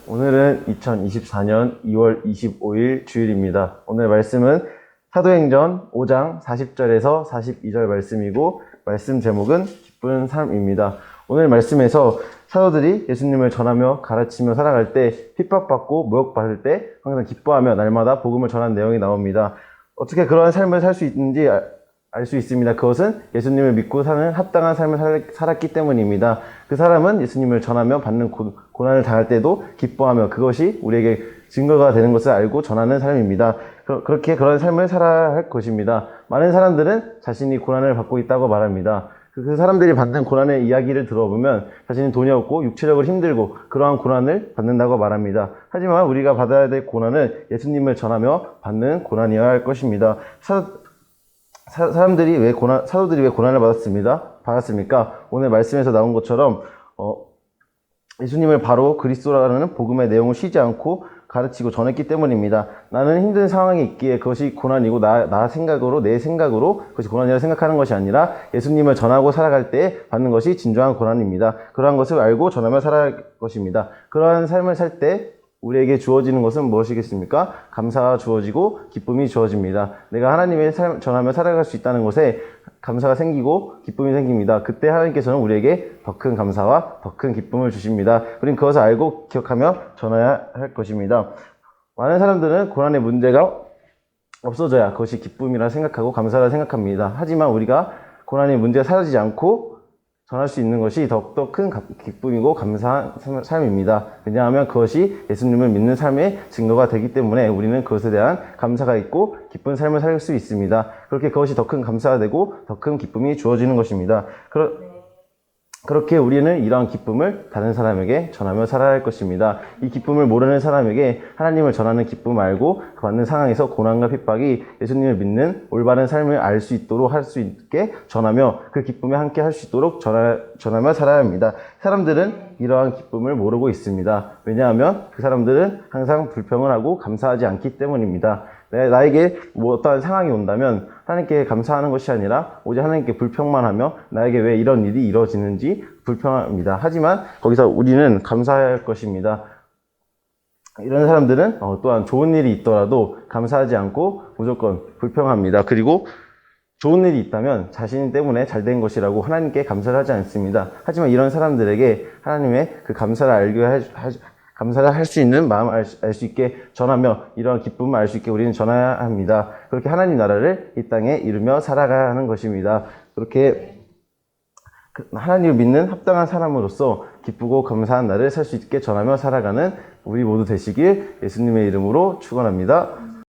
오늘은 2024년 2월 25일 주일입니다. 오늘 말씀은 사도행전 5장 40절에서 42절 말씀이고, 말씀 제목은 기쁜 삶입니다. 오늘 말씀에서 사도들이 예수님을 전하며 가르치며 살아갈 때, 핍박받고 모욕받을 때 항상 기뻐하며 날마다 복음을 전한 내용이 나옵니다. 어떻게 그런 삶을 살 수 있는지 알 수 있습니다. 그것은 예수님을 믿고 사는 합당한 삶을 살았기 때문입니다. 그 사람은 예수님을 전하며 받는 고난을 당할 때도 기뻐하며 그것이 우리에게 증거가 되는 것을 알고 전하는 삶입니다. 그렇게 그런 삶을 살아야 할 것입니다. 많은 사람들은 자신이 고난을 받고 있다고 말합니다. 그 사람들이 받는 고난의 이야기를 들어보면 자신이 돈이 없고 육체적으로 힘들고 그러한 고난을 받는다고 말합니다. 하지만 우리가 받아야 될 고난은 예수님을 전하며 받는 고난이어야 할 것입니다. 사도들이 왜 고난을 받았습니까? 오늘 말씀에서 나온 것처럼 예수님을 바로 그리스도라는 복음의 내용을 쉬지 않고 가르치고 전했기 때문입니다. 나는 힘든 상황이 있기에 그것이 고난이고 내 생각으로 그것이 고난이라고 생각하는 것이 아니라 예수님을 전하고 살아갈 때 받는 것이 진정한 고난입니다. 그러한 것을 알고 전하며 살아갈 것입니다. 그러한 삶을 살 때 우리에게 주어지는 것은 무엇이겠습니까? 감사가 주어지고 기쁨이 주어집니다. 내가 하나님의 삶 전하며 살아갈 수 있다는 것에 감사가 생기고 기쁨이 생깁니다. 그때 하나님께서는 우리에게 더 큰 감사와 더 큰 기쁨을 주십니다. 우리는 그것을 알고 기억하며 전해야 할 것입니다. 많은 사람들은 고난의 문제가 없어져야 그것이 기쁨이라 생각하고 감사라 생각합니다. 하지만 우리가 고난의 문제가 사라지지 않고 전할 수 있는 것이 더욱더 큰 기쁨이고 감사한 삶입니다. 왜냐하면 그것이 예수님을 믿는 삶의 증거가 되기 때문에 우리는 그것에 대한 감사가 있고 기쁜 삶을 살 수 있습니다. 그렇게 그것이 더 큰 감사가 되고 더 큰 기쁨이 주어지는 것입니다. 그렇게 우리는 이러한 기쁨을 다른 사람에게 전하며 살아야 할 것입니다. 이 기쁨을 모르는 사람에게 하나님을 전하는 기쁨을 알고 그 받는 상황에서 고난과 핍박이 예수님을 믿는 올바른 삶을 알 수 있도록 할 수 있게 전하며 그 기쁨에 함께 할 수 있도록 전하며 살아야 합니다. 사람들은 이러한 기쁨을 모르고 있습니다. 왜냐하면 그 사람들은 항상 불평을 하고 감사하지 않기 때문입니다. 나에게 어떠한 상황이 온다면 하나님께 감사하는 것이 아니라 오직 하나님께 불평만 하며 나에게 왜 이런 일이 이루어지는지 불평합니다. 하지만 거기서 우리는 감사해야 할 것입니다. 이런 사람들은 또한 좋은 일이 있더라도 감사하지 않고 무조건 불평합니다. 그리고 좋은 일이 있다면 자신 때문에 잘 된 것이라고 하나님께 감사를 하지 않습니다. 하지만 이런 사람들에게 하나님의 그 감사를 할 수 있는 마음을 알 수 있게 전하며 이러한 기쁨을 알 수 있게 우리는 전해야 합니다. 그렇게 하나님 나라를 이 땅에 이루며 살아가야 하는 것입니다. 그렇게 하나님을 믿는 합당한 사람으로서 기쁘고 감사한 날을 살 수 있게 전하며 살아가는 우리 모두 되시길 예수님의 이름으로 축원합니다.